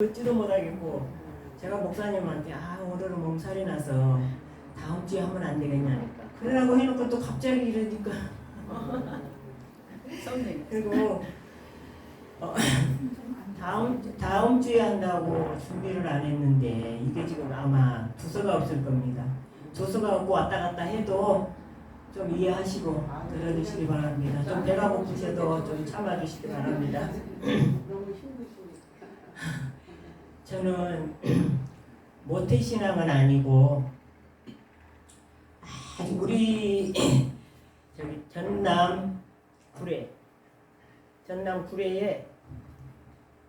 듣지도 못하겠고 제가 목사님한테 오늘은 몸살이 나서 다음 주에 하면 안 되겠냐니까 그러라고 해놓고 또 갑자기 이러니까 그리고 다음 주에 한다고 준비를 안 했는데 이게 지금 아마 주소가 없을 겁니다. 주소가 없고 왔다 갔다 해도 좀 이해하시고 들어주시기 바랍니다. 좀 배가 고프셔도 좀 참아주시기 바랍니다. 저는 모태신앙은 아니고 우리 저기 전남 구례에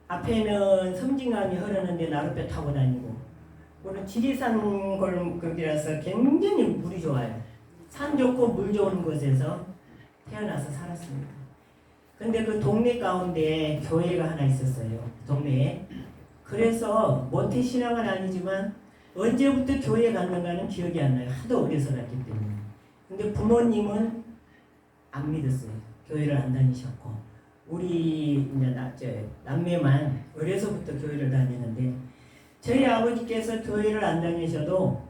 앞에는 섬진강이 흐르는데 나룻배 타고 다니고 오늘 지리산 골목이라서 굉장히 물이 좋아요. 산 좋고 물 좋은 곳에서 태어나서 살았습니다. 근데 그 동네 가운데 교회가 하나 있었어요. 동네에. 그래서 모태신앙은 아니지만 언제부터 교회 갔는가는 기억이 안 나요. 하도 어려서 갔기 때문에. 근데 부모님은 안 믿었어요. 교회를 안 다니셨고 우리 이제 남매만 어려서부터 교회를 다니는데 저희 아버지께서 교회를 안 다니셔도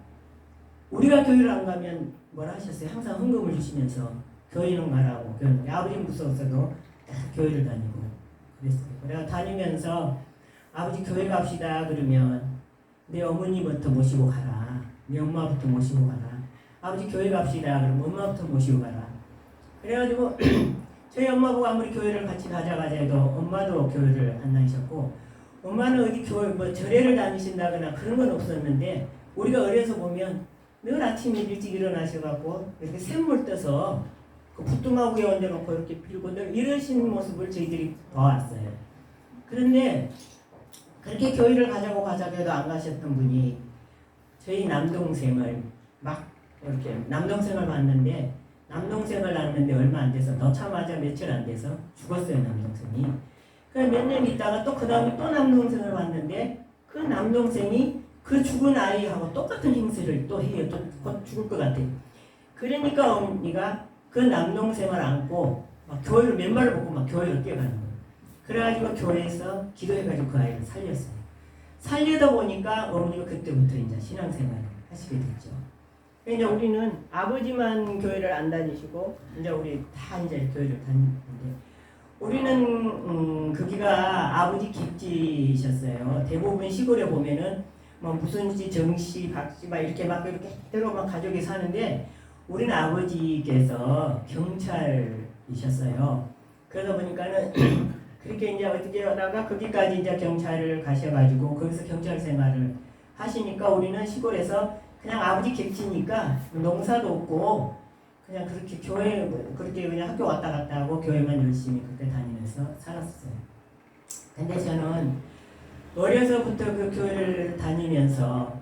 우리가 교회를 안 가면 뭐라 하셨어요? 항상 헌금을 주시면서 교회는 가라고. 아버지는 무서웠어도 교회를 다니고 그랬어요. 그래서 다니면서 아버지 교회 갑시다 그러면 내 어머니부터 모시고 가라. 내 엄마부터 모시고 가라. 아버지 교회 갑시다 그러면 엄마부터 모시고 가라. 그래가지고 저희 엄마하고 아무리 교회를 같이 가자 해도 엄마도 교회를 안 다니셨고 엄마는 어디 교회 뭐 절에를 다니신다거나 그런 건 없었는데 우리가 어려서 보면 늘 아침에 일찍 일어나셔갖고 이렇게 샘물 떠서 그 부뚜마구에 얹어놓고 이렇게 빌고 늘 이러시는 모습을 저희들이 봐왔어요. 그런데 그렇게 교회를 가자고 해도 안 가셨던 분이 저희 남동생을 막 이렇게 남동생을 봤는데 남동생을 낳았는데 얼마 안 돼서 넣자마자 며칠 안 돼서 죽었어요. 남동생이. 그래서 몇 년 있다가 또 그 다음에 또 남동생을 봤는데 그 남동생이 그 죽은 아이하고 똑같은 행세를 또 해요. 또 곧 죽을 것 같아요. 그러니까 어머니가 그 남동생을 안고 막 교회를 맨발을 벗고 막 교회를 뛰어가는 거예요. 그래가지고 교회에서 기도해가지고 그 아이를 살렸어요. 살리다 보니까 어머니가 그때부터 이제 신앙생활을 하시게 됐죠. 이제 우리는 아버지만 교회를 안 다니시고 이제 우리 다 이제 교회를 다니는데 우리는 거기가 아버지 객지셨어요. 대부분 시골에 보면은 뭐 무슨 씨, 정씨, 박씨 막 이렇게 그대로 막 가족이 사는데 우리는 아버지께서 경찰이셨어요. 그러다 보니까는 그렇게 이제 어떻게 하다가 거기까지 이제 경찰을 가셔가지고 거기서 경찰 생활을 하시니까 우리는 시골에서 그냥 아버지 객지니까 농사도 없고 그냥 그렇게 교회 그렇게 그냥 학교 왔다 갔다 하고 교회만 열심히 그때 다니면서 살았어요. 근데 저는 어려서부터 그 교회를 다니면서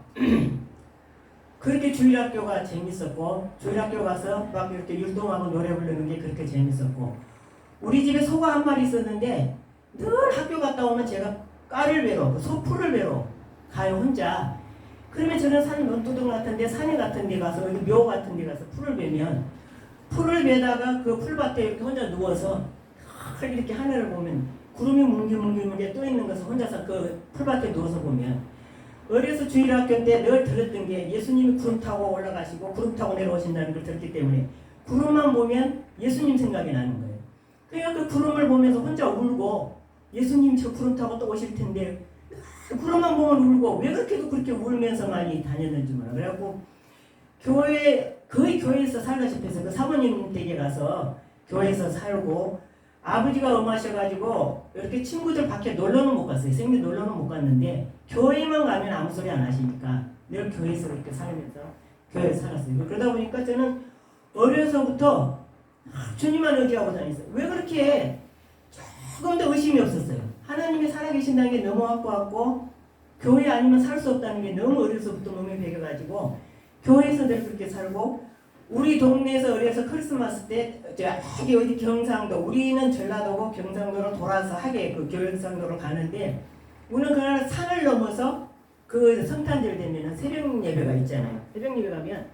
그렇게 주일학교가 재밌었고 주일학교 가서 막 이렇게 율동하고 노래 부르는 게 그렇게 재밌었고 우리 집에 소가 한 마리 있었는데 늘 학교 갔다 오면 제가 까를 베러 소풀을 베러 가요 혼자. 그러면 저는 산 논두덩 같은데 산에 같은데 가서 어디 묘 같은데 가서 풀을 베면 풀을 베다가 그 풀밭에 이렇게 혼자 누워서 이렇게 하늘을 보면 구름이 뭉게뭉게 떠 있는 것을 혼자서 그 풀밭에 누워서 보면 어려서 주일학교 때 늘 들었던 게 예수님이 구름 타고 올라가시고 구름 타고 내려오신다는 걸 들었기 때문에 구름만 보면 예수님 생각이 나는 거예요. 그러니까 그 구름을 보면서 혼자 울고 예수님 저 구름 타고 또 오실 텐데 구름만 보면 울고 왜 그렇게 울면서 많이 다녔는지 몰라. 그래갖고 거의 교회에서 살다시피 해서 그 사모님 댁에 가서 교회에서 살고 아버지가 엄하셔가지고 이렇게 친구들 밖에 놀러는 못 갔어요. 생리 놀러는 못 갔는데 교회만 가면 아무 소리 안 하시니까 늘 교회에서 이렇게 살면서 교회에서 살았어요. 그러다 보니까 저는 어려서부터 주님만 의지하고 다녔어요. 왜 그렇게 조금도 의심이 없었어요. 하나님이 살아계신다는 게 너무 확고하고 교회 아니면 살 수 없다는 게 너무 어려서부터 몸에 배겨가지고 교회에서 늘 그렇게 살고 우리 동네에서 어려서 크리스마스 때 저기 어디 경상도 우리는 전라도고 경상도로 돌아서 하게 그 경상도로 가는데 우리는 그날 산을 넘어서 그 성탄절 되면은 새벽 예배가 있잖아요. 새벽 예배 가면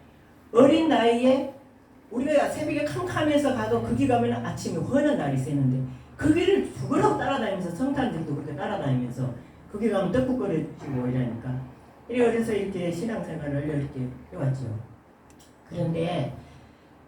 어린 나이에 우리가 새벽에 캄캄해서 가도 거기 가면 아침에 환한 날이 새는데 그 길을 죽으라고 따라다니면서 성탄절도 그렇게 따라다니면서 거기 가면 떡국 끓여주고 이러니까. 그래서 이렇게 신앙생활을 이렇게 해왔죠. 그런데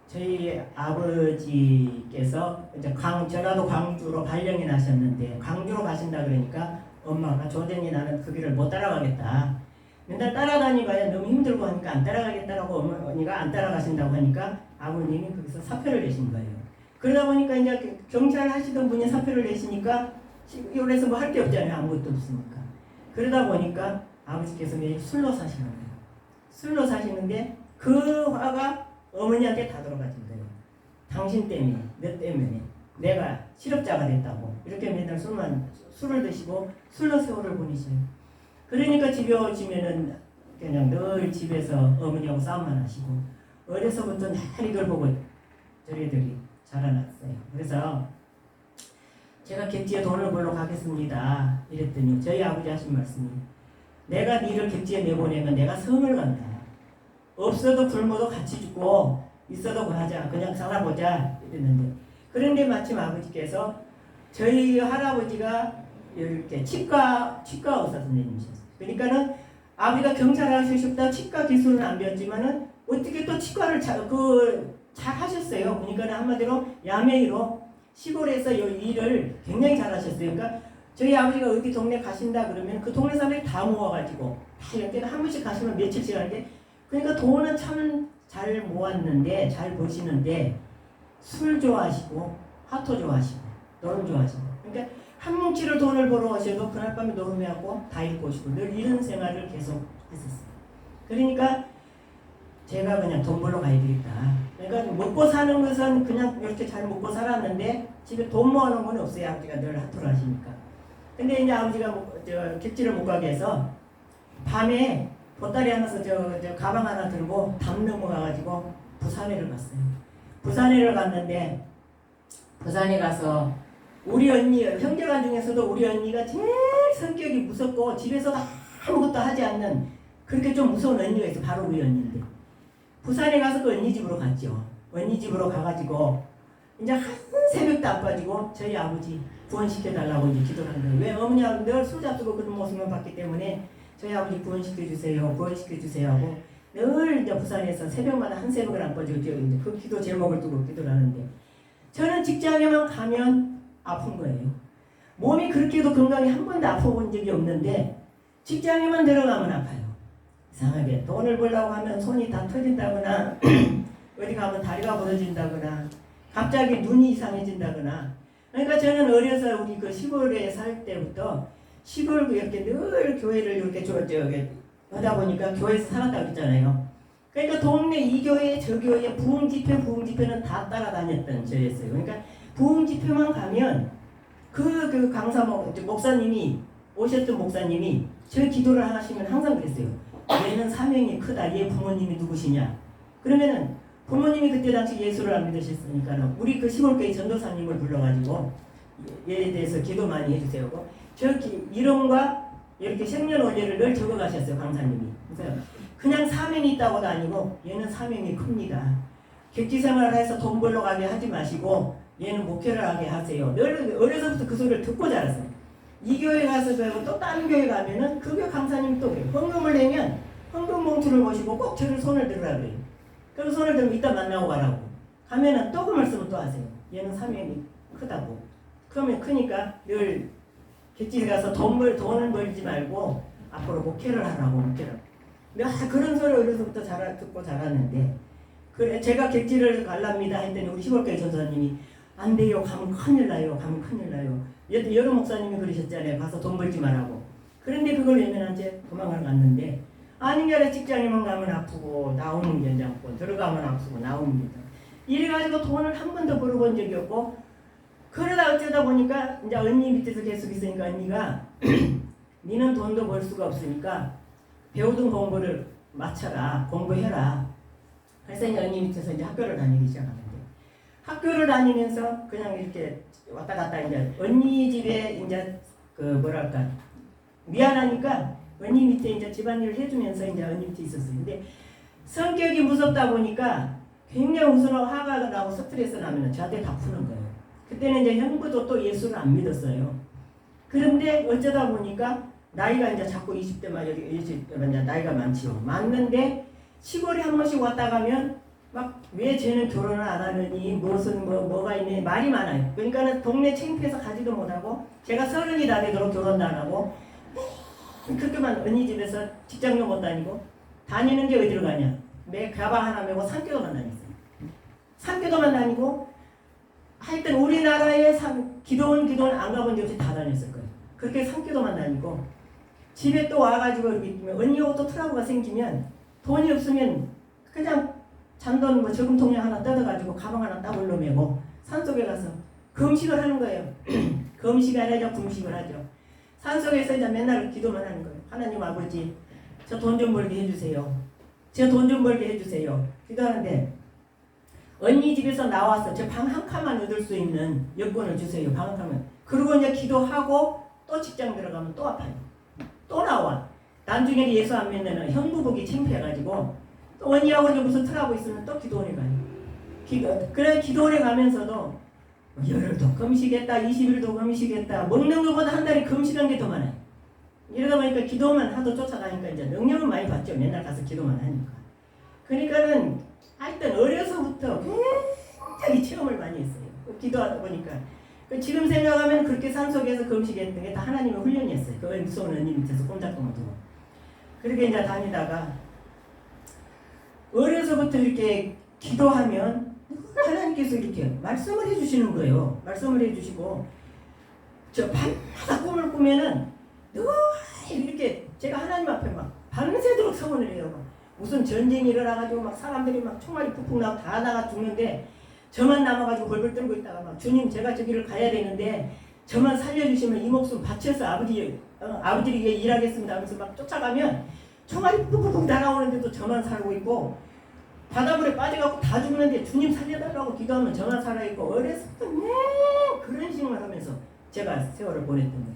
저희 아버지께서 이제 전라도 광주로 발령이 나셨는데 광주로 가신다 그러니까 엄마가 조전이 나는 그 길을 못 따라가겠다. 맨날 따라다니봐야 너무 힘들고 하니까 안 따라가겠다라고 어머니가 안 따라가신다고 하니까 아버님이 거기서 사표를 내신 거예요. 그러다 보니까 이제 경찰 하시던 분이 사표를 내시니까 이래서 뭐 할 게 없잖아요. 아무것도 없으니까. 그러다 보니까 아버지께서 매일 술로 사시는 거예요. 술로 사시는데 그 화가 어머니한테 다 돌아가신 거예요. 당신 때문에, 너 때문에 내가 실업자가 됐다고 이렇게 맨날 술을 드시고 술로 세월을 보내셔요. 그러니까 집에 오시면은 그냥 늘 집에서 어머니하고 싸움만 하시고 어려서부터 늘 이걸 보고 저희들이 자라났어요. 그래서 제가 객지에 돈을 벌러 가겠습니다 이랬더니 저희 아버지 하신 말씀이 내가 니를 객지에 내보내면 내가 성을 간다. 없어도 굶어도 같이 죽고 있어도 하자. 그냥 살아보자 이랬는데 그런데 마침 아버지께서 저희 할아버지가 이렇게 치과 의사 선생님이셨어요. 그러니까는 아버지가 경찰 하셨다 치과 기술은 안 배웠지만은 어떻게 또 치과를 잘 하셨어요. 그러니까 한마디로 야매이로 시골에서 이 일을 굉장히 잘 하셨어요. 그러니까 저희 아버지가 어디 동네 가신다 그러면 그 동네 사람들이 다 모아가지고 다 이렇게 한 번씩 가시면 며칠씩 하는데 그러니까 돈은 참 잘 모았는데 잘 버시는데 술 좋아하시고 하토 좋아하시고 노름 좋아하시고 그러니까 한 뭉치를 돈을 벌어 오셔도 그날 밤에 노름해갖고 다 잃고 오시고 늘 이런 생활을 계속 했었어요. 그러니까 제가 그냥 돈 벌러 가야 되겠다. 그러니까 먹고 사는 것은 그냥 이렇게 잘 먹고 살았는데 집에 돈 모아놓은 건 없어요. 아버지가 늘 하토를 하시니까. 근데 이제 아버지가 객지를 못 가게 해서 밤에 보따리 하나서 저 가방 하나 들고 담 넘어가가지고 부산회를 갔어요. 부산회를 갔는데 부산에 가서 우리 언니 형제간 중에서도 우리 언니가 제일 성격이 무섭고 집에서 아무것도 하지 않는 그렇게 좀 무서운 언니가 있어. 바로 우리 언니인데 부산에 가서 그 언니 집으로 갔죠. 언니 집으로 가가지고 이제 한 새벽도 안 빠지고 저희 아버지 구원시켜달라고 이제 기도를 한 거예요. 왜 어머니하고 늘 술 잡수고 그런 모습만 봤기 때문에 저희 아버지 구원시켜주세요 하고 늘 이제 부산에서 새벽마다 한 새벽을 안 빠지고 이제 그 기도 제목을 두고 기도를 하는데 저는 직장에만 가면 아픈 거예요. 몸이 그렇게도 건강히 한 번도 아파본 적이 없는데 직장에만 들어가면 아파요. 이상하게 돈을 벌려고 하면 손이 다 터진다거나 어디 가면 다리가 부러진다거나 갑자기 눈이 이상해진다거나 그러니까 저는 어려서 우리 그 시골에 살 때부터 시골 이렇게 늘 교회를 이렇게 하다 보니까 교회에서 살았다고 했잖아요. 그러니까 동네 이 교회 저 교회 부흥 집회는 다 따라다녔던 저였어요. 그러니까 부흥 집회만 가면 그 강사 목사님이 오셨던 목사님이 저 기도를 하시면 항상 그랬어요. 얘는 사명이 크다. 얘 부모님이 누구시냐? 그러면은 부모님이 그때 당시 예수를 안 믿으셨으니까 우리 그 시골교회 전도사님을 불러가지고 얘에 대해서 기도 많이 해주세요. 이름과 이렇게 생년월일을 늘 적어가셨어요. 강사님이. 그래서 그냥 사명이 있다고도 아니고 얘는 사명이 큽니다. 객지생활을 해서 돈 벌러 가게 하지 마시고 얘는 목회를 하게 하세요. 늘 어려서부터 그 소리를 듣고 자랐어요. 이 교회 가서 배우고 또 다른 교회 가면은 그 교회 강사님이 또 그래요. 헌금을 내면 헌금 봉투를 보시고 꼭 저를 손을 들으라 그래요. 그럼 손을 들면 이따 만나고 가라고. 가면은 또 그 말씀을 또 하세요. 얘는 사명이 크다고. 그러면 크니까 늘 객지에 가서 돈을 벌지 말고 앞으로 목회를 하라고 목회를. 그런 소리 어려서부터 듣고 자랐는데 그래 제가 객지를 갈랍니다 했더니 우리 시골교회 전도사님이 안 돼요. 가면 큰일 나요. 여러 목사님이 그러셨잖아요. 가서 돈 벌지 말라고. 그런데 그걸 외면한채 도망을 갔는데 아닌 게 아니라 직장에만 가면 아프고 나오는 게 않고 들어가면 아프고 나오는 게 이래가지고 돈을 한 번도 벌어본 적이 없고 그러다 어쩌다 보니까 이제 언니 밑에서 계속 있으니까 언니가 니는 돈도 벌 수가 없으니까 배우던 공부를 마쳐라. 공부해라. 그래서 이제 언니 밑에서 이제 학교를 다니기 시작하는데 학교를 다니면서 그냥 이렇게 왔다 갔다 이제 언니 집에 이제 미안하니까 언니 밑에 이제 집안일을 해주면서 이제 언니 밑에 있었어요. 근데 성격이 무섭다 보니까 굉장히 우스러워 화가 나고 스트레스 나면 저한테 다 푸는 거예요. 그때는 이제 형부도 또 예수를 안 믿었어요. 그런데 어쩌다 보니까 나이가 이제 자꾸 20대만 20대만 이제 나이가 많지요. 많는데 시골에 한 번씩 왔다 가면 막 왜 쟤는 결혼을 안 하느니 무슨 뭐가 있니 말이 많아요. 그러니까는 동네 창피해서 가지도 못하고 제가 30이 다 되도록 결혼도 안 하고 그렇게만 언니 집에서 직장도 못 다니고 다니는 게 어디로 가냐? 내 가방 하나 메고 산교도만 다녔어요. 산교도만 다니고 하여튼 우리나라에 기도원 안 가본 데 없이 다 다녔을 거예요. 그렇게 산교도만 다니고 집에 또 와가지고 언니하고 또 트러블가 생기면 돈이 없으면 그냥 잔돈 뭐 저금통장 하나 뜯어가지고 가방 하나 딱 올려매고 산속에 가서 금식을 하는 거예요. 금식이 아니라 금식을 하죠. 산속에서 이제 맨날 기도만 하는 거예요. 하나님 아버지, 저 돈 좀 벌게 해주세요. 저 돈 좀 벌게 해주세요. 기도하는데 언니 집에서 나와서 저 방 한 칸만 얻을 수 있는 여권을 주세요. 방 한 칸만. 그리고 이제 기도하고 또 직장 들어가면 또 아파요. 또 나와. 나중에 예수 안 믿는 형부복이 창피해가지고 또 언니하고 이제 무슨 트러블 있으면 또 기도원에 가요. 그래 기도원에 가면서도 열흘도 금식했다, 20일도 금식했다. 먹는 것보다 한 달에 금식한 게 더 많아요. 이러다 보니까 기도만 하도 쫓아가니까 이제 능력은 많이 받죠. 맨날 가서 기도만 하니까. 그러니까는 하여튼 어려서부터 굉장히 체험을 많이 했어요. 기도하다 보니까. 지금 생각하면 그렇게 산속에서 금식했던 게 다 하나님의 훈련이었어요. 그 무서운 언니 밑에서 꼼짝도 못하고. 그렇게 이제 다니다가 어려서부터 이렇게 기도하면 하나님께서 이렇게 말씀을 해주시는 거예요. 말씀을 해주시고 저 밤마다 꿈을 꾸면은 늘 이렇게 제가 하나님 앞에 막 밤새도록 서원을 해요. 막 무슨 전쟁이 일어나가지고 막 사람들이 막 총알이 푹푹 나고 다 나가 죽는데 저만 남아가지고 벌벌 떨고 있다가 막 주님 제가 저기를 가야 되는데 저만 살려주시면 이 목숨 바쳐서 아버지를 위해 일하겠습니다 하면서 막 쫓아가면 총알이 푹푹 날아오는데도 저만 살고 있고 바닷물에 빠져갖고 다 죽는데 주님 살려달라고 기도하면 저만 살아있고 어렸을 때 그런 식으로 하면서 제가 세월을 보냈던 거예요.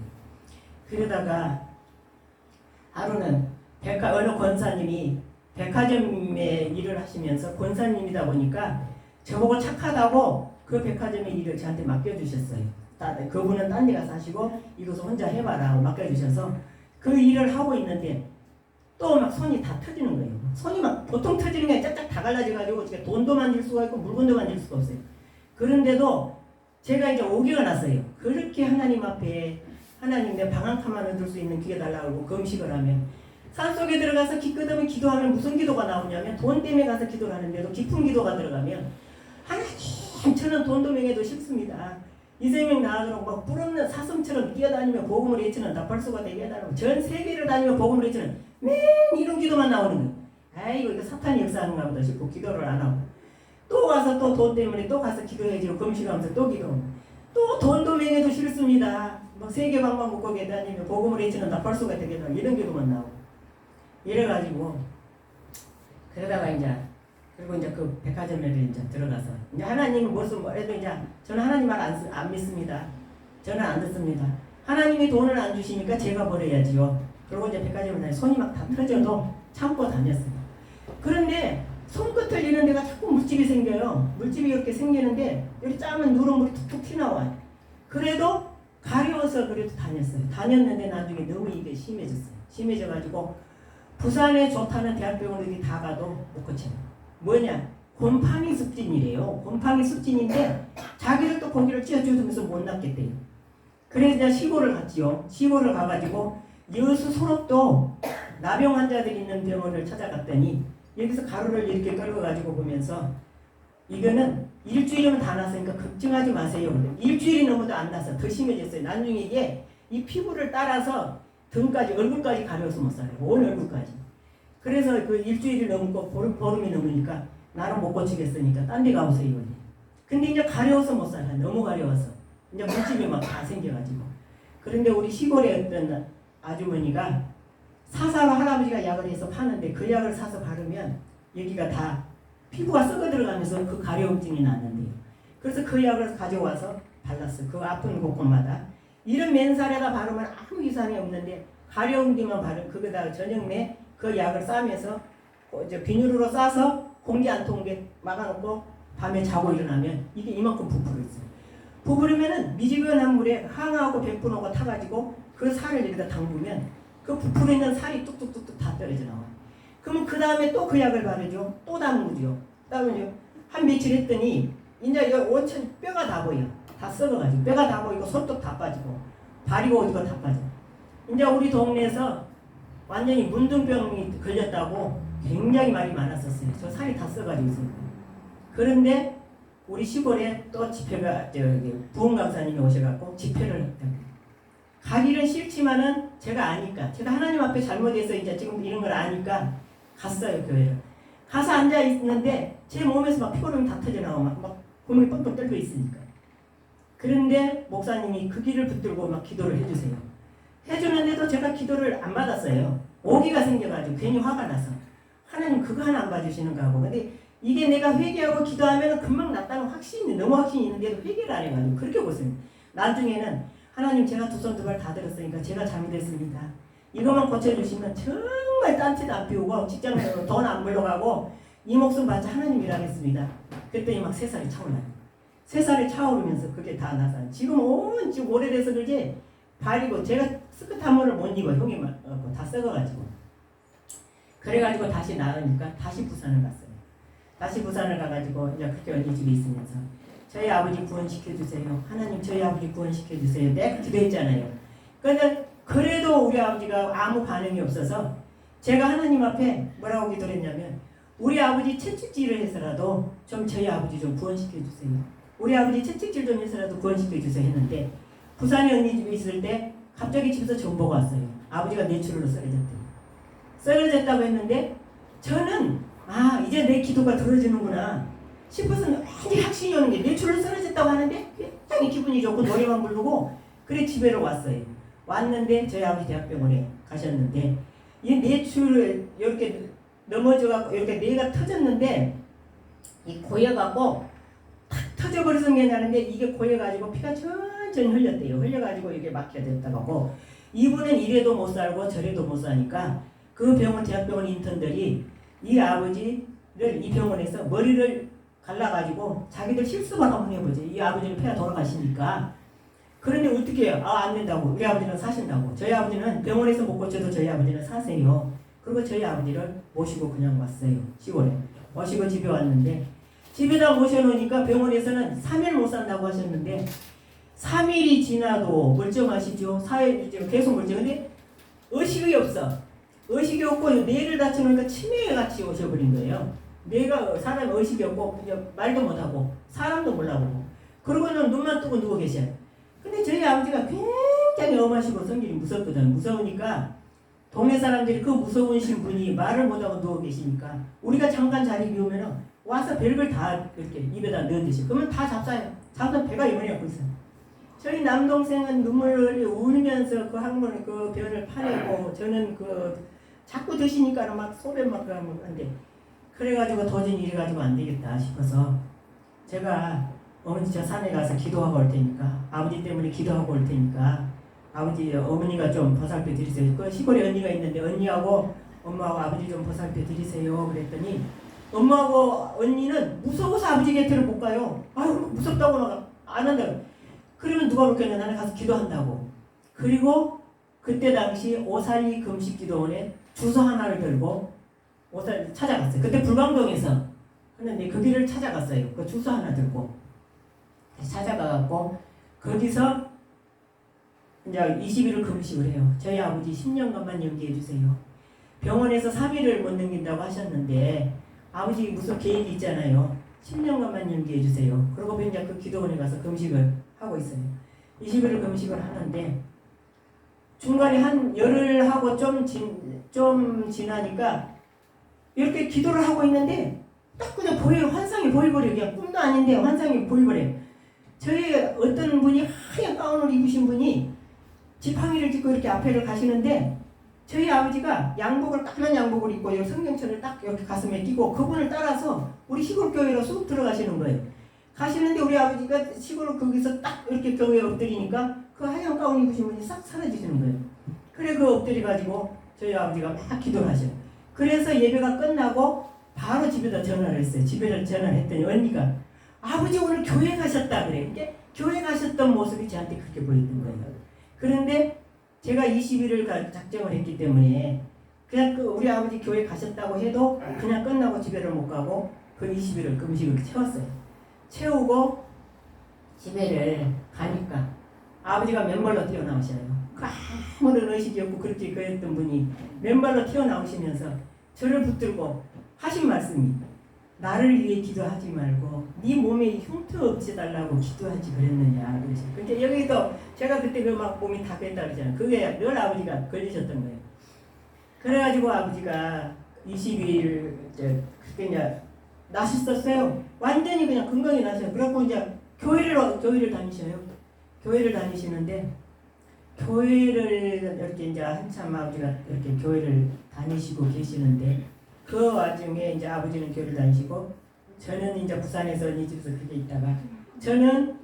그러다가 하루는 어느 권사님이 백화점에 일을 하시면서 권사님이다 보니까 저보고 착하다고 그 백화점의 일을 저한테 맡겨주셨어요. 그분은 딴 데 가서 하시고 이것을 혼자 해봐라 하고 맡겨주셔서 그 일을 하고 있는데 또 막 손이 다 터지는 거예요. 손이 막 보통 터지는 게 짝짝 다 갈라져가지고 제가 돈도 만질 수가 있고 물건도 만질 수가 없어요. 그런데도 제가 이제 오기가 났어요. 그렇게 하나님 앞에 하나님 내 방 한 칸만 얻을 수 있는 기회 달라고 금식을 하면 산속에 들어가서 기껏하면 기도하면 무슨 기도가 나오냐면 돈 때문에 가서 기도를 하는데도 깊은 기도가 들어가면 하나님 저는 돈도 명예도 싫습니다. 이 생명 나아가라고 막 뿔없는 사슴처럼 뛰어다니며 복음을 외치는 나팔수가 되게 해달라고 전 세계를 다니며 복음을 외치는 맨 이런 기도만 나오는 거예요. 아이고 이거 사탄이 역사하는가 보다 싶고 기도를 안 하고 또 와서 또 돈 때문에 또 가서 기도해주고 금식하면서 또 기도하고 또 돈도 명예도 싫습니다. 뭐 세계 방방 국곡에 다니며 복음을 외치는 나팔수가 되게 해달라고 이런 기도만 나오고 이래가지고 그러다가 이제 그리고 이제 그 백화점에 이제 들어가서 이제 하나님은 무슨 뭐래도 이제 저는 하나님 말 안 믿습니다. 저는 안 듣습니다. 하나님이 돈을 안 주시니까 제가 벌어야지요. 그리고 이제 백화점에 다니 손이 막 다 터져도 참고 다녔어요. 그런데 손끝을 이런 데가 자꾸 물집이 생겨요. 물집이 이렇게 생기는데 여기 짜면 누런물이 툭툭 튀나와요. 그래도 가려워서 그래도 다녔어요. 다녔는데 나중에 너무 이게 심해졌어요. 심해져가지고 부산에 좋다는 대학병원들이 다 가도 못 고쳐요. 뭐냐? 곰팡이 습진이래요. 곰팡이 습진인데 자기를 또 거기를 쥐어주면서 못 낫겠대요. 그래서 이제 시골을 갔지요. 시골을 가가지고 여수 소록도 나병 환자들이 있는 병원을 찾아갔더니 여기서 가루를 이렇게 끌어가지고 보면서 이거는 일주일이면 다 났으니까 걱정하지 마세요. 일주일이 넘어도 안 나서 더 심해졌어요. 나중에 이게 이 피부를 따라서 등까지 얼굴까지 가려서 못 살아요. 온 얼굴까지. 그래서 그 일주일이 넘고 보름이 넘으니까 나는 못 고치겠으니까 딴 데 가보세요. 근데 이제 가려워서 못 살아. 너무 가려워서. 이제 물집이 막 다 생겨가지고. 그런데 우리 시골에 어떤 아주머니가 사사로 할아버지가 약을 해서 파는데 그 약을 사서 바르면 여기가 다 피부가 썩어 들어가면서 그 가려움증이 났는데요. 그래서 그 약을 가져와서 발랐어요. 그 아픈 곳곳마다. 이런 맨살에다 바르면 아무 이상이 없는데 가려움증만 바르면 그거다가 저녁에 그 약을 싸면서 이제 비닐로 싸서 공기 안 통게 막아놓고 밤에 자고 일어나면 이게 이만큼 부풀어 있어요. 부풀으면은 미지근한 물에 항아하고 백분호가 타가지고 그 살을 여기다 담그면 그 부풀어 있는 살이 뚝뚝뚝뚝 다 떨어져 나와요. 그러면 그 다음에 또 그 약을 바르죠. 또 담그죠. 그다음에 한 며칠 했더니 이제 온천 뼈가 다 보여. 다 썩어가지고 뼈가 다 보이고 손톱 다 빠지고 발이고 어디가 다 빠져. 이제 우리 동네에서 완전히 문둥병이 걸렸다고 굉장히 말이 많았었어요. 저 살이 다 썩어가지고 있으니까. 그런데 우리 시골에 또 집회가 부흥 강사님이 오셔갖고 집회를 했다고. 가기는 싫지만은 제가 아니까, 제가 하나님 앞에 잘못해서 이제 지금 이런 걸 아니까 갔어요, 교회를. 가서 앉아 있는데 제 몸에서 막 피곤함이 다 터져 나오고 막 몸이 뻥뻥 떨고 있으니까. 그런데 목사님이 그 길을 붙들고 막 기도를 해주세요. 해주는데도 제가 기도를 안 받았어요. 오기가 생겨가지고 괜히 화가 나서 하나님 그거 하나 안 봐주시는가 하고. 근데 이게 내가 회개하고 기도하면 금방 낫다는 확신이, 너무 확신이 있는데도 회개를 안 해가지고 그렇게 보세요. 나중에는 하나님 제가 두 손 두 발 다 들었으니까 제가 잘못했습니다. 이것만 고쳐주시면 정말 딴짓 안 피우고 직장으로 돈 안 물러가고 이 목숨 바쳐 하나님 일하겠습니다. 그랬더니 막 3살이 차올라요. 3살이 차오르면서 그게 다 나서 지금 지금 오래돼서 그러지 발이고 제가 스커트함을 못 입어. 형이 다 썩어가지고. 그래가지고 다시 나으니까 다시 부산을 갔어요. 다시 부산을 가가지고 이제 그렇게 언니 집에 있으면서 저희 아버지 구원시켜주세요. 하나님 저희 아버지 구원시켜주세요. 내가 기도했잖아요. 그런데 그래도 우리 아버지가 아무 반응이 없어서 제가 하나님 앞에 뭐라고 기도를 했냐면 우리 아버지 채찍질을 해서라도 좀 저희 아버지 좀 구원시켜주세요. 우리 아버지 채찍질 좀 해서라도 구원시켜주세요 했는데 부산에 언니 집에 있을 때 갑자기 집에서 정보가 왔어요. 아버지가 뇌출혈로 쓰러졌대요. 쓰러졌다고 했는데 저는 이제 내 기도가 들어지는구나 싶어서 완전히 확신이 오는 게 뇌출혈로 쓰러졌다고 하는데 굉장히 기분이 좋고 노래만 부르고 그래 집에로 왔어요. 왔는데 저희 아버지 대학병원에 가셨는데 이 뇌출을 이렇게 넘어져갖고 이렇게 뇌가 터졌는데 이 고여갖고 탁 터져버려서 게 나는데 이게 고여가지고 피가 천천히 흘렸대요. 흘려가지고 이게 막혀졌다고. 이분은 이래도 못 살고 저래도 못 사니까 그 병원 대학병원 인턴들이 이 아버지를 이 병원에서 머리를 갈라가지고 자기들 실수만 한번 해보지. 이 아버지는 폐가 돌아가시니까. 그런데 어떻게 해요? 안 된다고. 우리 아버지는 사신다고. 저희 아버지는 병원에서 못 고쳐도 저희 아버지는 사세요. 그리고 저희 아버지를 모시고 그냥 왔어요. 시골에. 모시고 집에 왔는데 집에다 모셔놓으니까 병원에서는 3일 못 산다고 하셨는데 3일이 지나도 멀쩡하시죠? 4일 계속 멀쩡한데 의식이 없어. 의식이 없고 뇌를 다쳐놓으니까 치매같이 오셔버린 거예요. 뇌가 사람 의식이 없고 말도 못하고 사람도 몰라보고 그러고는 눈만 뜨고 누워 계셔요. 근데 저희 아버지가 굉장히 엄하시고 성질이 무섭거든. 무서우니까 동네 사람들이 그 무서우신 분이 말을 못하고 누워 계시니까 우리가 잠깐 자리 비우면 와서 별걸 다 이렇게 입에다 넣어 드시고 그러면 다 잡사요. 잡서 배가 이만하고 있어요. 저희 남동생은 눈물을 울면서 그 항문 그 변을 파내고 저는 자꾸 드시니까 막 소변 막 하는데 그래가지고 도저히 이래가지고 안 되겠다 싶어서 제가 어머니 저 산에 가서 기도하고 올 테니까 아버지 때문에 기도하고 올 테니까 아버지 어머니가 좀 보살펴 드리세요. 그 시골에 언니가 있는데 언니하고 엄마하고 아버지 좀 보살펴 드리세요. 그랬더니 엄마하고 언니는 무서워서 아버지 곁에를 못 가요. 무섭다고 막 안 한다고. 그러면 누가 그랬겠냐. 나는 가서 기도한다고. 그리고 그때 당시 오살리 금식기도원에 주소 하나를 들고 오살리 찾아갔어요. 그때 불광동에서 했는데 그 길을 찾아갔어요. 그 주소 하나 들고 찾아가갖고 거기서 이제 20일을 금식을 해요. 저희 아버지 10년간만 연기해 주세요. 병원에서 3일을 못 넘긴다고 하셨는데 아버지 무슨 계획이 있잖아요. 10년간만 연기해 주세요. 그러고 이제 그 기도원에 가서 금식을 하고 있어요. 20일을 금식을 하는데 중간에 한 열흘하고 좀 지나니까 이렇게 기도를 하고 있는데 딱 그냥 환상이 보이버려요. 그냥 꿈도 아닌데 환상이 보이버려요. 저희 어떤 분이 하얀 가운을 입으신 분이 지팡이를 짚고 이렇게 앞에를 가시는데 저희 아버지가 까만 양복을 입고 이 성경책을 딱 이렇게 가슴에 끼고 그분을 따라서 우리 시골 교회로 쑥 들어가시는 거예요. 가시는데 우리 아버지가 시골 거기서 딱 이렇게 교회에 엎드리니까 그 하얀 가운 입으신 분이 싹 사라지시는 거예요. 그래 엎드려 가지고 저희 아버지가 막 기도를 하셔요. 그래서 예배가 끝나고 바로 집에다 전화를 했어요. 집에다 전화를 했더니 언니가 아버지 오늘 교회 가셨다 그래. 이게 교회 가셨던 모습이 저한테 그렇게 보였던 거예요. 그런데 제가 20일을 작정을 했기 때문에 그냥 우리 아버지 교회 가셨다고 해도 그냥 끝나고 집에를 못 가고 그 20일을 금식을 채웠어요. 채우고 집에를 가니까 아버지가 맨발로 뛰어나오셔요. 아무런 의식이 없고 그렇게 그랬던 분이 맨발로 튀어나오시면서 저를 붙들고 하신 말씀이 나를 위해 기도하지 말고 네 몸에 흉터 없애달라고 기도하지 그랬느냐 그러죠. 근데 여기도 제가 그때 그 막 몸이 다 뺐다 그러잖아요. 그게 늘 아버지가 걸리셨던 거예요. 그래가지고 아버지가 20일 그때 이제 나셨었어요. 완전히 그냥 건강히 나셔요. 그래갖고 이제 교회를 다니셔요. 교회를 다니시는데 교회를 이렇게 이제 한참 아버지가 이렇게 교회를 다니시고 계시는데 그 와중에 이제 아버지는 교회를 다니시고 저는 이제 부산에서 이 집에서 그렇게 있다가 저는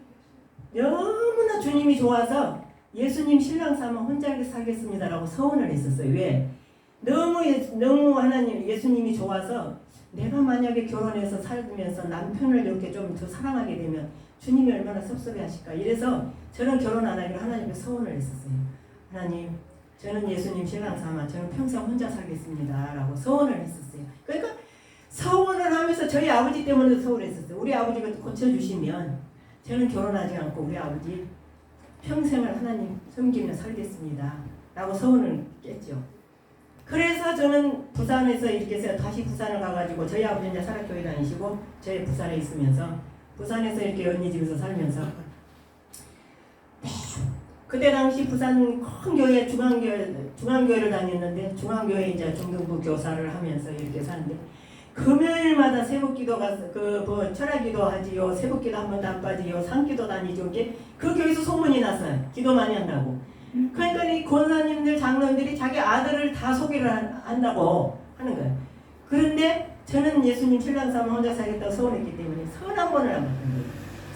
너무나 주님이 좋아서 예수님 신랑 삼아 혼자 살겠습니다라고 서원을 했었어요. 왜? 너무 하나님 예수님이 좋아서 내가 만약에 결혼해서 살면서 남편을 이렇게 좀 더 사랑하게 되면 주님이 얼마나 섭섭해하실까. 이래서 저는 결혼 안 하기로 하나님께 서원을 했었어요. 하나님, 저는 예수님 신랑 삼아 저는 평생 혼자 살겠습니다 라고 서원을 했었어요. 그러니까 서원을 하면서 저희 아버지 때문에 서원을 했었어요. 우리 아버지가 고쳐주시면 저는 결혼하지 않고 우리 아버지 평생을 하나님 섬기며 살겠습니다 라고 서원을 깼죠. 그래서 저는 부산에서 이렇게 해서 다시 부산을 가가지고 저희 아버지 이제 사락교회 다니시고 저희 부산에 있으면서 부산에서 이렇게 언니 집에서 살면서 그때 당시 부산 큰 교회 중앙교회를 다녔는데 중앙교회 이제 중등부 교사를 하면서 이렇게 사는데 금요일마다 새벽기도 가서 그 철야기도 하지요. 새벽기도 한 번도 안 빠지요. 산기도 다니죠. 그 교회에서 소문이 났어요. 기도 많이 한다고. 그러니까 이 권사님들 장로님들이 자기 아들을 다 소개를 한다고 하는 거예요. 그런데 저는 예수님 신랑 삼아 혼자 살겠다고 서원했기 때문에 선 한 번을 안 받는 거예요.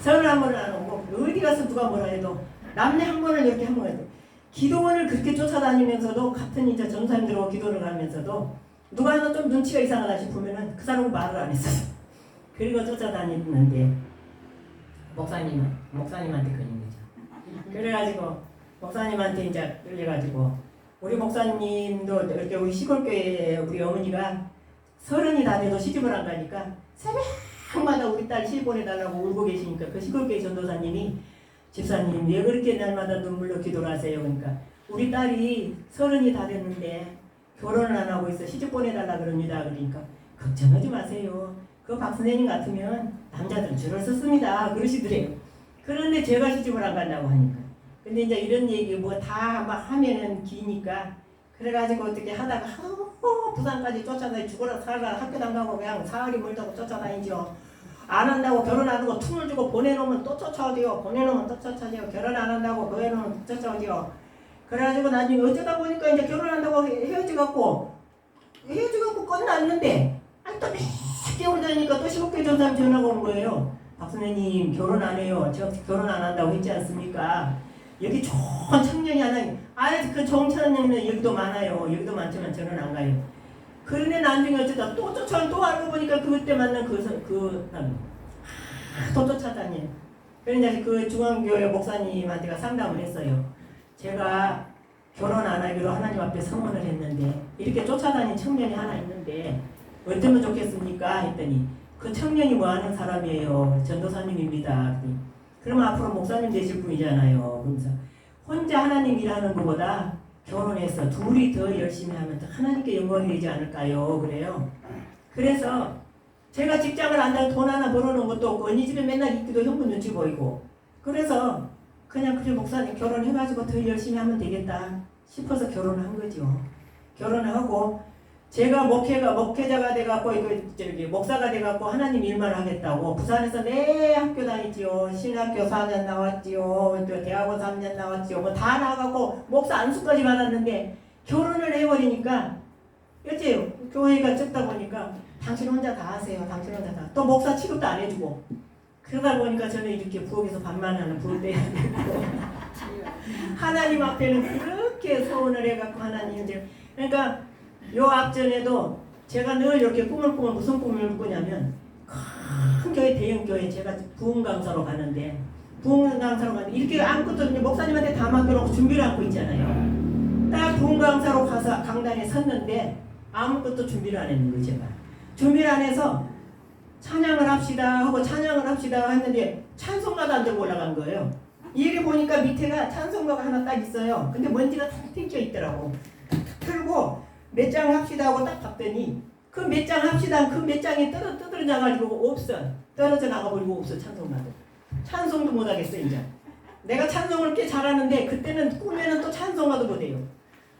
선을 한 번을 안 하고 어디 가서 누가 뭐라 해도 남네 한 번을 이렇게 한 번 해도 기도원을 그렇게 쫓아다니면서도 같은 이제 전사님들하고 기도를 하면서도 누가 하나 좀 눈치가 이상하다 싶으면은 그 사람은 말을 안 했어요. 그리고 쫓아다니는데 목사님한테 걸린 거죠. 그래가지고 목사님한테 이제 끌려가지고 우리 목사님도 이렇게 우리 시골교회에 우리 어머니가 30이 다 돼도 시집을 안 가니까 새벽마다 우리 딸 시집 보내달라고 울고 계시니까 그 시골교회 전도사님이 집사님 왜 그렇게 날마다 눈물로 기도를 하세요? 그러니까 우리 딸이 30이 다 됐는데 결혼을 안 하고 있어 시집 보내달라 그럽니다. 그러니까 걱정하지 마세요. 그 박 선생님 같으면 남자들은 줄을 섰습니다. 그러시더래요. 그런데 제가 시집을 안 간다고 하니까 근데 이제 이런 얘기 뭐 다 막 하면은 기니까 그래가지고 어떻게 하다가 부산까지 쫓아다니 죽어라 살아라 학교도 안 가고 그냥 사흘이 멀다고 쫓아다니죠. 안 한다고 결혼 안 하고 퉁을 주고 보내놓으면 또 쫓아오지요. 보내놓으면 또 쫓아오지요. 결혼 안 한다고 보내놓으면 또 쫓아오지요. 그래가지고 나중에 어쩌다 보니까 이제 결혼한다고 헤어져갖고 끝났는데 아니 또 몇 개월 되니까 또 시국회 전사님 전화가 오는 거예요. 박 선생님 결혼 안 해요. 저 결혼 안 한다고 했지 않습니까? 여기 좋은 청년이 하나 그 좋은 청년은 여기도 많아요. 여기도 많지만 저는 안 가요. 그런데 나중에 어쩌다 또 또 알고 보니까 그때 만난 또 쫓아다녀요. 그런데 그 중앙교회 목사님한테가 상담을 했어요. 제가 결혼 안 하기로 하나님 앞에 선언을 했는데 이렇게 쫓아다닌 청년이 하나 있는데 어쩌면 좋겠습니까? 했더니 그 청년이 뭐 하는 사람이에요. 전도사님입니다. 그러면 앞으로 목사님 되실 분이잖아요. 그러면서 혼자 하나님 일하는 것보다 결혼해서 둘이 더 열심히 하면 하나님께 영광이 되지 않을까요? 그래요. 그래서 제가 직장을 안 다니고 돈 하나 벌어놓은 것도 없고 언니 집에 맨날 있기도 형부 눈치 보이고 그래서 그냥 그래 목사님 결혼해가지고 더 열심히 하면 되겠다 싶어서 결혼을 한 거죠. 결혼을 하고 제가 목회자가 돼갖고 목사가 돼갖고 하나님 일만 하겠다고 부산에서 내 학교 다니지요. 신학교 4년 나왔지요. 또 대학원 3년 나왔지요. 뭐 다 나가고 목사 안수까지 받았는데 결혼을 해버리니까 여째 교회가 적다 보니까 당신 혼자 다 하세요. 당신 혼자 다. 또 목사 취급도 안 해주고 그러다 보니까 저는 이렇게 부엌에서 밥만 하는 부엌대야 되고 하나님 앞에는 그렇게 소원을 해갖고 하나님 이제 그러니까 요 앞전에도 제가 늘 이렇게 꿈을 꾸면 무슨 꿈을 꾸냐면 큰 교회 대형 교회 제가 부흥 강사로 가는데 이렇게 아무것도 목사님한테 다 맡겨놓고 준비를 하고 있잖아요. 부흥 강사로 가서 강단에 섰는데 아무것도 준비를 안 했는 거예요. 제가 준비를 안 해서 찬양을 합시다 하고 찬양을 합시다 했는데 찬송가도 안 들고 올라간 거예요. 이렇게 보니까 밑에가 찬송가가 하나 딱 있어요. 근데 먼지가 탁 튀겨 있더라고. 그리고 몇 장 합시다 하고 딱 봤더니 그 몇 장 합시다 그 몇 장이 떨어져 나가지고 없어. 떨어져 나가버리고 없어. 찬송가도. 찬송도 못하겠어 이제. 내가 찬송을 꽤 잘하는데 그때는 꿈에는 또 찬송가도 못해요.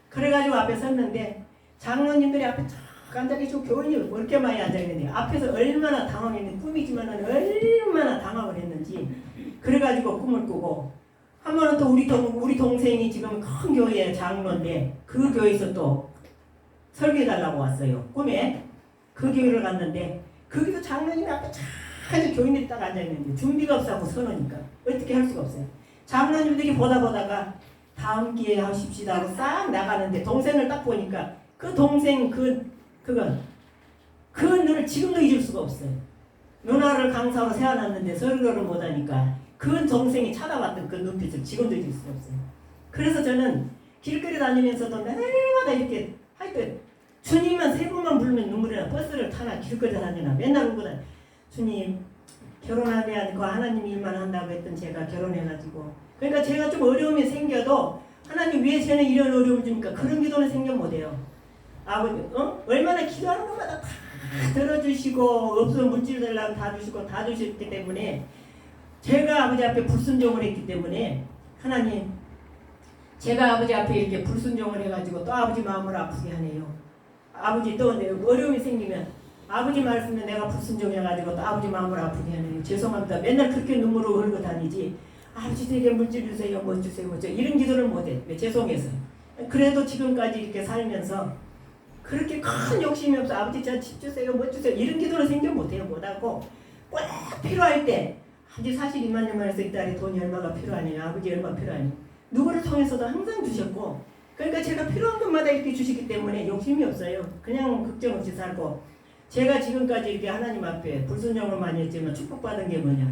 그래가지고 앞에 섰는데 장로님들이 앞에 쫙 앉아계시고 교인이 이렇게 많이 앉아있는데 앞에서 얼마나 당황했는지 꿈이지만은 얼마나 당황을 했는지 그래가지고 꿈을 꾸고 한 번은 또 우리 동생이 지금 큰 교회 장로인데 그 교회에서 또 설교해달라고 왔어요. 꿈에 그 교회를 갔는데 거기서 장로님 앞에 쫙 교인들이 딱 앉아있는데 준비가 없어서 서놓으니까 어떻게 할 수가 없어요. 장로님들이 보다가 다음 기회에 하십시다 하고 싹 나가는데 동생을 딱 보니까 그 동생 그 눈을 지금도 잊을 수가 없어요. 누나를 강사로 세워놨는데 설교를 못하니까 그 동생이 쳐다봤던 그 눈빛을 지금도 잊을 수가 없어요. 그래서 저는 길거리 다니면서도 매일마다 이렇게 하여튼 주님만 세 번만 부르면 눈물이 나. 버스를 타나 길거리 다니나 맨날 울고 다니. 주님 결혼하지 않고 하나님 일만 한다고 했던 제가 결혼해가지고 그러니까 제가 좀 어려움이 생겨도 하나님 왜 저는 이런 어려움을 주니까 그런 기도는 생겨 못해요. 아버지 얼마나 기도하는 것마다 다 들어주시고 없으면 물질 달라고 다 주시고 다 주셨기 때문에 제가 아버지 앞에 불순종을 했기 때문에 하나님 제가 아버지 앞에 이렇게 불순종을 해가지고 또 아버지 마음을 아프게 하네요. 아버지 또 어려움이 생기면 아버지 말씀에 내가 불순종해가지고 또 아버지 마음을 아프게 하네요. 죄송합니다. 맨날 그렇게 눈물을 흘리고 다니지 아버지 되게 물질 주세요 뭐 주세요 뭐 이런 기도를 못해. 죄송해서. 그래도 지금까지 이렇게 살면서 그렇게 큰 욕심이 없어. 아버지 저 집 주세요 뭐 주세요 이런 기도를 생겨 못해요. 못하고 꼭 필요할 때 아버지 사실 이만년만해서 이 딸이 돈이 얼마가 필요하냐 아버지 얼마 필요하냐 누구를 통해서도 항상 주셨고 그러니까 제가 필요한 것마다 이렇게 주시기 때문에 욕심이 없어요. 그냥 걱정 없이 살고 제가 지금까지 이렇게 하나님 앞에 불순종을 많이 했지만 축복받은 게 뭐냐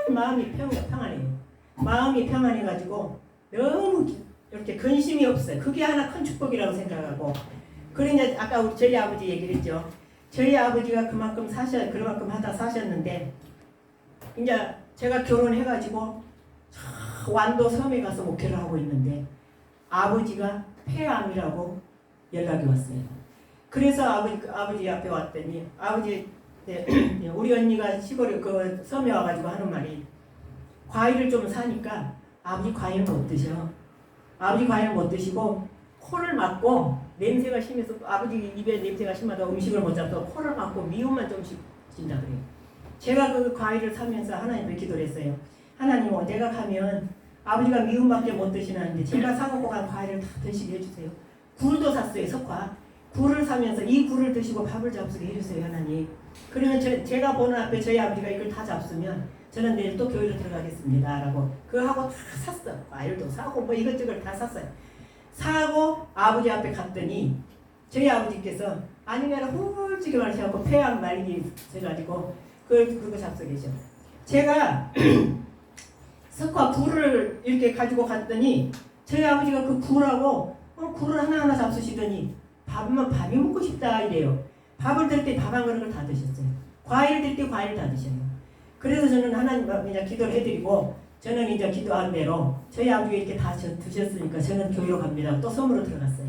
마음이 평안해요. 마음이 평안해가지고 너무 이렇게 근심이 없어요. 그게 하나 큰 축복이라고 생각하고 그러니 아까 저희 아버지 얘기를 했죠. 저희 아버지가 그만큼 하다 사셨는데 이제 제가 결혼해가지고 완도 섬에 가서 목회를 하고 있는데 아버지가 폐암이라고 연락이 왔어요. 그래서 아버지 앞에 왔더니 아버지 우리 언니가 시골에 그 섬에 와가지고 하는 말이 과일을 좀 사니까 아버지 과일 못 드셔. 아버지 과일 못 드시고 코를 막고 냄새가 심해서 아버지 입에 냄새가 심하다고 음식을 못 잡서 코를 막고 미움만 좀씩 진다 그래요. 제가 그 과일을 사면서 하나님께 기도를 했어요. 하나님 내가 가면 아버지가 미움밖에 못 드시는데 제가 사갖고 간 과일을 다 드시게 해주세요. 굴도 샀어요. 석화. 굴을 사면서 이 굴을 드시고 밥을 잡수게 해주세요. 하나님. 그러면 제가 보는 앞에 저희 아버지가 이걸 다 잡수면 저는 내일 또 교회로 들어가겠습니다. 라고 그거 하고 다 샀어. 과일도 사고 뭐 이것저것 다 샀어요. 사고 아버지 앞에 갔더니 저희 아버지께서 아니면 훌쩍이 마시고 폐암 말기 돼가지고 그거 잡수 계셔. 제가 석화 굴을 이렇게 가지고 갔더니 저희 아버지가 그 굴하고 굴을 하나하나 잡수시더니 밥이 먹고 싶다 이래요. 밥을 들 때 밥 한 그릇을 다 드셨어요. 과일 들 때 과일 다 드셔요. 그래서 저는 하나님 앞에 그냥 기도를 해드리고 저는 이제 기도한 대로 저희 아버지가 이렇게 다 드셨으니까 저는 교회로 갑니다. 또 섬으로 들어갔어요.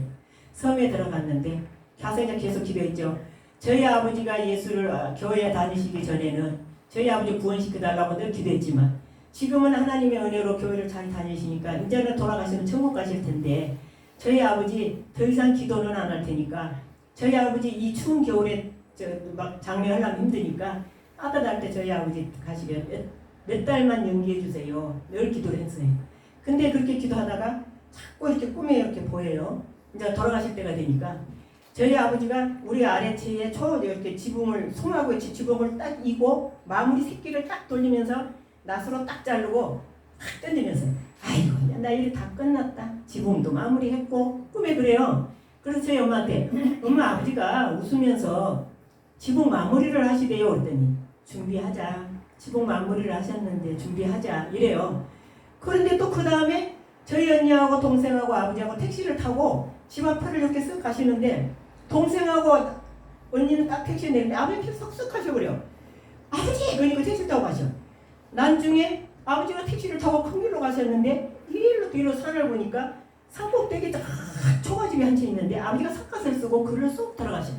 섬에 들어갔는데 가서 이제 계속 기도했죠. 저희 아버지가 예수를 교회에 다니시기 전에는 저희 아버지 구원시켜달라고 늘 기도했지만 지금은 하나님의 은혜로 교회를 잘 다니시니까 이제는 돌아가시면 천국 가실 텐데 저희 아버지 더 이상 기도는 안 할 테니까 저희 아버지 이 추운 겨울에 막 장례하려면 힘드니까 따뜻할 때 저희 아버지 가시면 몇 달만 연기해 주세요. 늘 기도를 했어요. 근데 그렇게 기도하다가 자꾸 이렇게 꿈에 이렇게 보여요. 이제 돌아가실 때가 되니까 저희 아버지가 우리 아래채에 이렇게 지붕을 송하고 지붕을 딱 이고 마무리 새끼를 딱 돌리면서 낫으로 딱 자르고 탁 던지면서 아이고 나 일 다 끝났다. 지붕도 마무리했고 꿈에 그래요. 그래서 저희 엄마한테 엄마 아버지가 웃으면서 지붕 마무리를 하시대요. 그랬더니 준비하자. 지붕 마무리를 하셨는데 준비하자 이래요. 그런데 또 그 다음에 저희 언니하고 동생하고 아버지하고 택시를 타고 집 앞을 이렇게 쓱 가시는데 동생하고 언니는 딱 택시에 내리는데 아버지 석석 하셔버려. 아버지! 그러니까 택시를 타고 가셔. 나중에 아버지가 택시를 타고 큰 길로 가셨는데 일로 뒤로 산을 보니까 산꼭대기에 딱 초가집이 한 채 있는데 아버지가 삿갓을 쓰고 글을 쏙 들어가셔.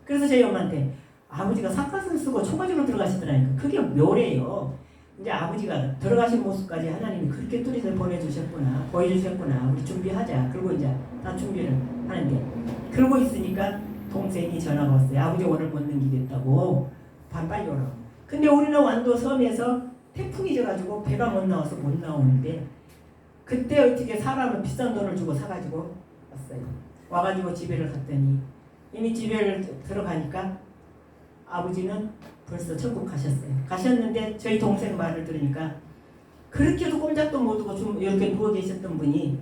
그래서 저희 엄마한테 아버지가 삿갓을 쓰고 초가집으로 들어가시더라니까. 그게 묘래요. 이제 아버지가 들어가신 모습까지 하나님이 그렇게 뚜렷이 보내주셨구나, 보여주셨구나. 우리 준비하자. 그리고 이제 다 준비를 하는데 그러고 있으니까 동생이 전화가 왔어요. 아버지 오늘 못 넘기겠다고 빨리 오라고. 근데 우리는 완도 섬에서 태풍이 져가지고 배가 못 나와서 못 나오는데 그때 어떻게 사람은 비싼 돈을 주고 사가지고 왔어요. 와가지고 집에를 갔더니 이미 집에를 들어가니까 아버지는 벌써 천국 가셨어요. 가셨는데 저희 동생 말을 들으니까 그렇게도 꼼짝도 못하고 좀 이렇게 누워 계셨던 분이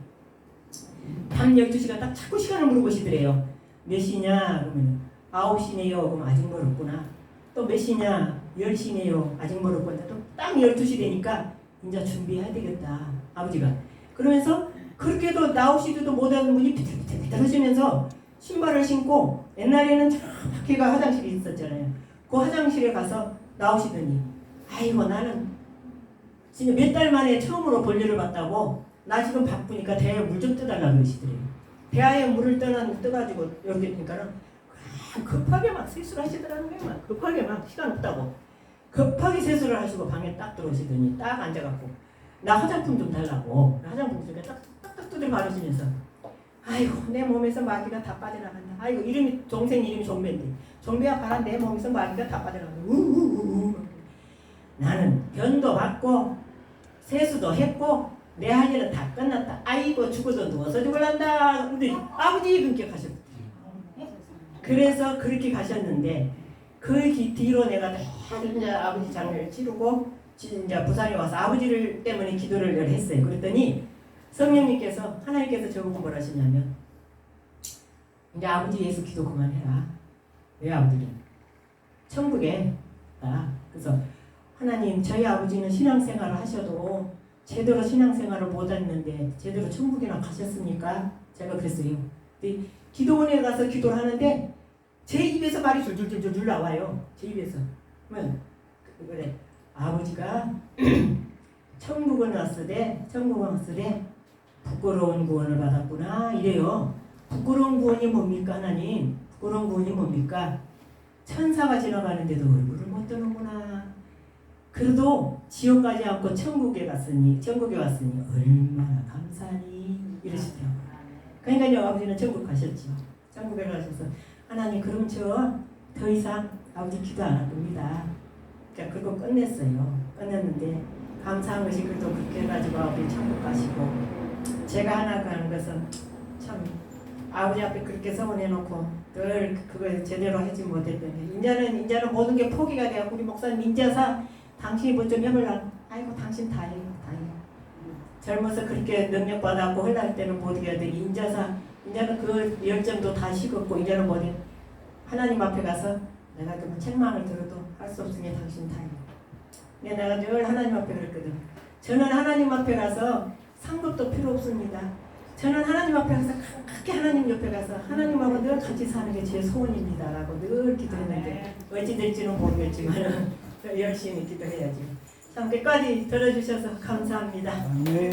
밤 12시가 딱 자꾸 시간을 물어보시더래요. 몇 시냐? 그러면 9시네요. 그럼 아직 멀었구나. 또 몇 시냐? 10시네요. 아직 멀었구나. 또 딱 12시 되니까 이제 준비해야 되겠다. 아버지가. 그러면서 그렇게도 나오시지도 못하는 분이 비틀비틀 하시면서 신발을 신고 옛날에는 저 밖에가 화장실이 있었잖아요. 그 화장실에 가서 나오시더니 아이고 나는 진짜 몇 달 만에 처음으로 볼일을 봤다고 나 지금 바쁘니까 대야에 물 좀 떠달라고 그러시더래요. 대야에 물을 떠가지고 여기 있으니까는 급하게 막 세수를 하시더라는 거예요. 막 급하게 막 시간 없다고 급하게 세수를 하시고 방에 딱 들어오시더니 딱 앉아갖고 나 화장품 좀 달라고 화장품 중에 딱딱딱 두드려 바르시면서 아이고 내 몸에서 마귀가 다 빠져나간다. 아이고 이름이 동생 이름이 종배인데 종배야 바란 내 몸에서 마귀가 다 빠져나간다. 우우우우. 나는 변도 받고 세수도 했고 내 할 일은 다 끝났다. 아이고 죽어도 누워서 죽을란다. 근데 아버지 그렇게 가셨대. 그래서 그렇게 가셨는데 그 뒤로 내가 이제 아버지 장례를 치르고 이제 부산에 와서 아버지를 때문에 기도를 했어요. 그랬더니 성령님께서 하나님께서 저보고 뭐라 하시냐면 이제 아버지 예수 기도 그만해라. 왜 아버지는 천국에 가. 그래서 하나님 저희 아버지는 신앙생활을 하셔도 제대로 신앙생활을 못했는데 제대로 천국이나 가셨습니까? 제가 그랬어요. 근데 기도원에 가서 기도를 하는데 제 입에서 말이 줄줄줄줄 나와요. 제 입에서. 그러면 그래 아버지가 천국은 왔으되 부끄러운 구원을 받았구나 이래요. 부끄러운 구원이 뭡니까 하나님? 부끄러운 구원이 뭡니까? 천사가 지나가는데도 얼굴을 못 드는구나. 그래도 지옥 가지 않고 천국에 왔으니 얼마나 감사하니 이러시더라고요. 그러니까 아버지는 천국 가셨죠. 천국에 가셔서 하나님 그럼 저 더 이상 아버지 기도 안 할 겁니다. 그러니까 그거 끝냈어요. 끝냈는데 감사한 것이 그래도 그렇게 해가지고 아버지 천국 가시고 제가 하나 가는 것은 참 아버지 앞에 그렇게 서원해놓고 늘 그걸 제대로 하지 못했더니 이제는 모든 게 포기가 돼요. 우리 목사님 인자사 당신이 뭐 좀 해볼라. 아이고 당신 다 해요. 젊어서 그렇게 능력 받았고 흘러갈 때는 못 이겨더니 인자사 이제는 그 열정도 다 식었고 이제는 뭐니 하나님 앞에 가서 내가 그 책망을 들어도 할 수 없으니 당신 다 해. 내가 늘 하나님 앞에 그랬거든. 저는 하나님 앞에 가서 상급도 필요 없습니다. 저는 하나님 앞에 가서 가깝게 하나님 옆에 가서 하나님하고 늘 같이 사는 게 제 소원입니다 라고 늘 기도했는데 어찌 될지는 모르겠지만 열심히 기도해야지. 참 끝까지 들어주셔서 감사합니다. 네.